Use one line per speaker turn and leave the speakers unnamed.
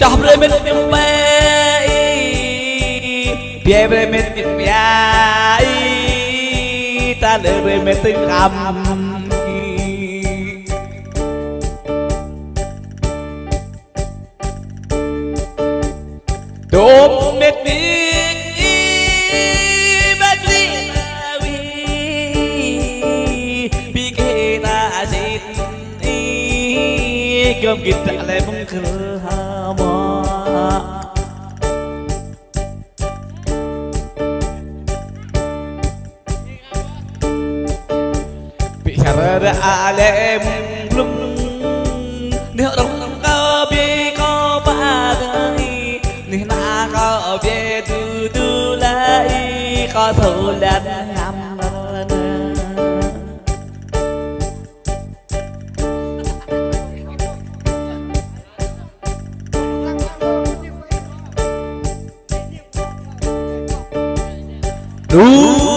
จอบเลยมันเป็นไปเพียเลยมันเป็นไปตาเลยมันตึงคำโดมเม็ดนี้บักลีนาวีปีเกนาสินก็กินอะไรมึงคือหาหมอปีชาระอะไรมึงลุ่มเนื้อตรงก็บีก็บ้าเลยนี่นาก็เบียดูดูเลยก็สู้เล่นงามดู